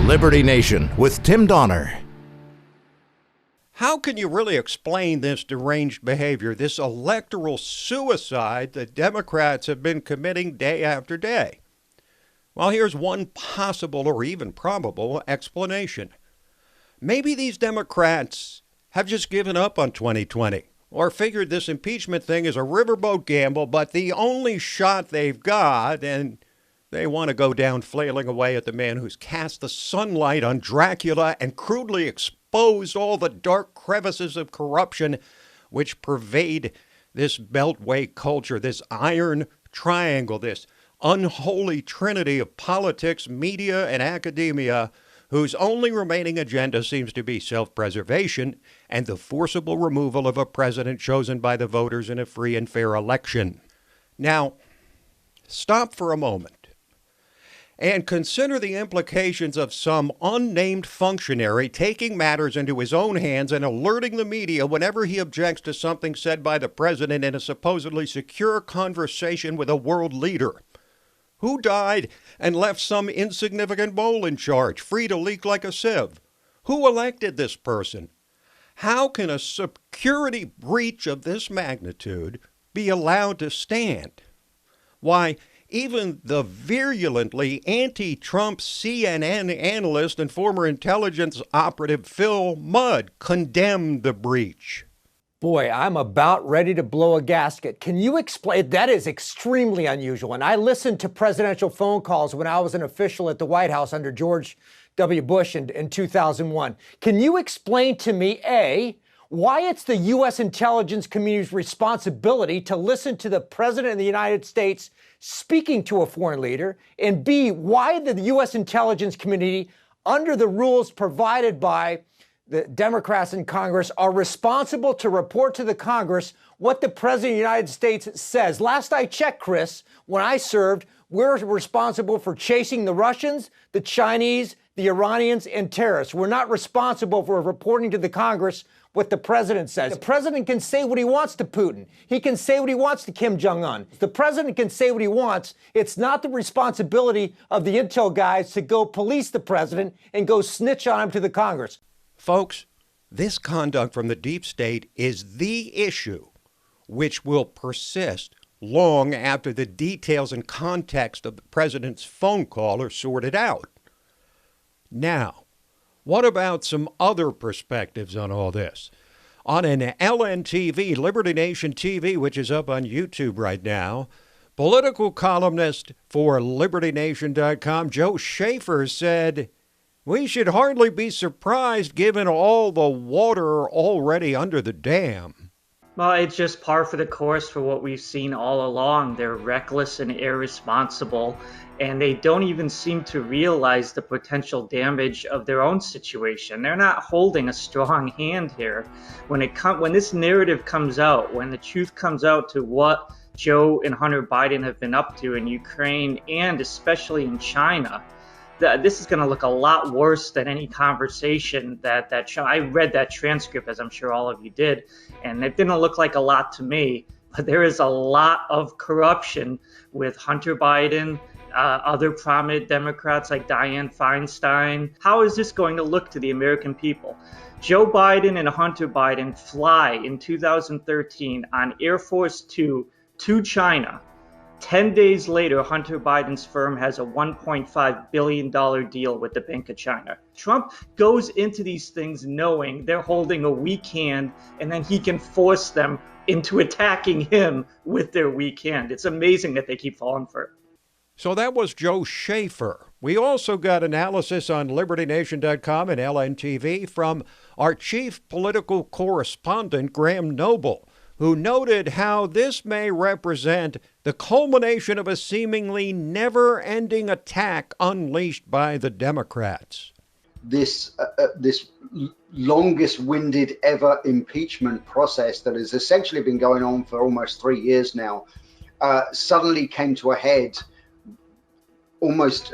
Liberty Nation with Tim Donner. How can you really explain this deranged behavior, this electoral suicide that Democrats have been committing day after day? Well, here's one possible or even probable explanation. Maybe these Democrats have just given up on 2020 or figured this impeachment thing is a riverboat gamble, but the only shot they've got, and they want to go down flailing away at the man who's cast the sunlight on Dracula and crudely exposed all the dark crevices of corruption which pervade this beltway culture, this iron triangle, this unholy trinity of politics, media, and academia, whose only remaining agenda seems to be self-preservation and the forcible removal of a president chosen by the voters in a free and fair election. Now, stop for a moment and consider the implications of some unnamed functionary taking matters into his own hands and alerting the media whenever he objects to something said by the president in a supposedly secure conversation with a world leader. Who died and left some insignificant mole in charge, free to leak like a sieve? Who elected this person? How can a security breach of this magnitude be allowed to stand? Why, even the virulently anti-Trump CNN analyst and former intelligence operative Phil Mudd condemned the breach. Boy, I'm about ready to blow a gasket. Can you explain? That is extremely unusual. And I listened to presidential phone calls when I was an official at the White House under George W. Bush in 2001. Can you explain to me, A, why it's the U.S. intelligence community's responsibility to listen to the president of the United States speaking to a foreign leader, and B, why the U.S. intelligence community, under the rules provided by the Democrats in Congress, are responsible to report to the Congress what the president of the United States says? Last I checked, Chris, when I served, we're responsible for chasing the Russians, the Chinese, the Iranians, and terrorists. We're not responsible for reporting to the Congress what the president says. The president can say what he wants to Putin. He can say what he wants to Kim Jong-un. The president can say what he wants. It's not the responsibility of the intel guys to go police the president and go snitch on him to the Congress. Folks, this conduct from the deep state is the issue which will persist long after the details and context of the president's phone call are sorted out. Now, what about some other perspectives on all this? On an LNTV, Liberty Nation TV, which is up on YouTube right now, political columnist for LibertyNation.com, Joe Schaefer, said, "We should hardly be surprised given all the water already under the dam." Well, it's just par for the course for what we've seen all along. They're reckless and irresponsible, and they don't even seem to realize the potential damage of their own situation. They're not holding a strong hand here. When this narrative comes out, when the truth comes out to what Joe and Hunter Biden have been up to in Ukraine and especially in China, this is going to look a lot worse than any conversation that I read that transcript, as I'm sure all of you did, and it didn't look like a lot to me. But there is a lot of corruption with Hunter Biden, other prominent Democrats like Dianne Feinstein. How is this going to look to the American people? Joe Biden and Hunter Biden fly in 2013 on Air Force Two to China. 10 days later, Hunter Biden's firm has a $1.5 billion deal with the Bank of China. Trump goes into these things knowing they're holding a weak hand, and then he can force them into attacking him with their weak hand. It's amazing that they keep falling for it. So that was Joe Schaefer. We also got analysis on LibertyNation.com and LNTV from our chief political correspondent, Graham Noble, who noted how this may represent the culmination of a seemingly never-ending attack unleashed by the Democrats. This longest-winded ever impeachment process that has essentially been going on for almost 3 years now suddenly came to a head almost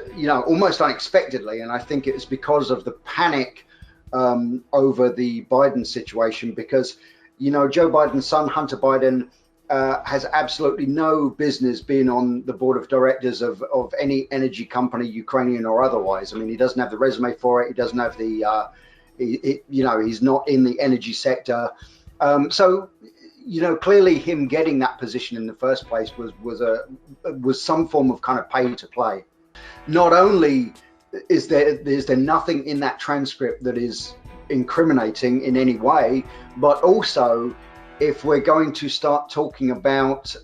unexpectedly. And I think it was because of the panic over the Biden situation, because Joe Biden's son, Hunter Biden, has absolutely no business being on the board of directors of any energy company, Ukrainian or otherwise. I mean, he doesn't have the resume for it. He doesn't have the, he's not in the energy sector. So, clearly him getting that position in the first place was some form of kind of pay to play. Not only is there nothing in that transcript that is incriminating in any way, but also, if we're going to start talking about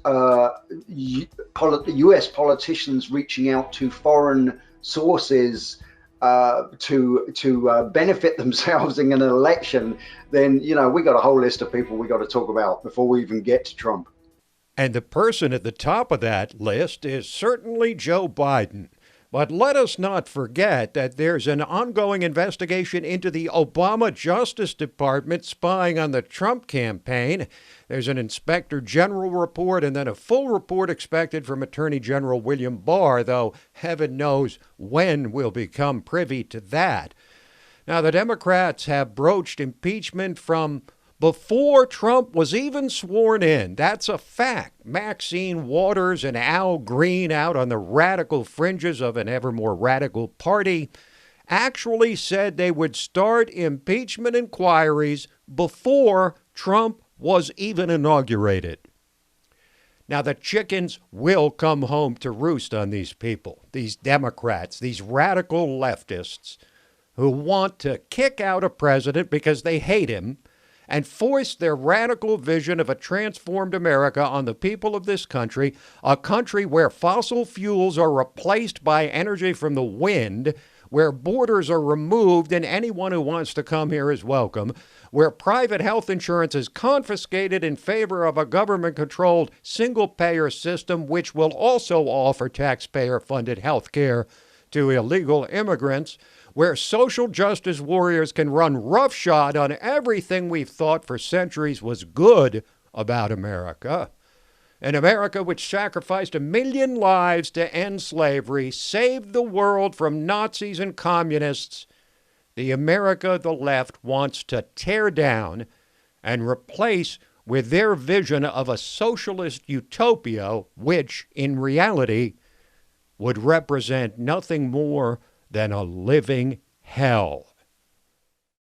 US politicians reaching out to foreign sources to benefit themselves in an election, then, we got a whole list of people we got to talk about before we even get to Trump. And the person at the top of that list is certainly Joe Biden. But let us not forget that there's an ongoing investigation into the Obama Justice Department spying on the Trump campaign. There's an Inspector General report and then a full report expected from Attorney General William Barr, though heaven knows when we'll become privy to that. Now, the Democrats have broached impeachment from before Trump was even sworn in. That's a fact. Maxine Waters and Al Green, out on the radical fringes of an ever more radical party, actually said they would start impeachment inquiries before Trump was even inaugurated. Now, the chickens will come home to roost on these people, these Democrats, these radical leftists who want to kick out a president because they hate him and force their radical vision of a transformed America on the people of this country, a country where fossil fuels are replaced by energy from the wind, where borders are removed and anyone who wants to come here is welcome, where private health insurance is confiscated in favor of a government-controlled single-payer system, which will also offer taxpayer-funded health care to illegal immigrants, where social justice warriors can run roughshod on everything we've thought for centuries was good about America. An America which sacrificed 1 million lives to end slavery, saved the world from Nazis and communists. The America the left wants to tear down and replace with their vision of a socialist utopia, which, in reality, would represent nothing more than a living hell.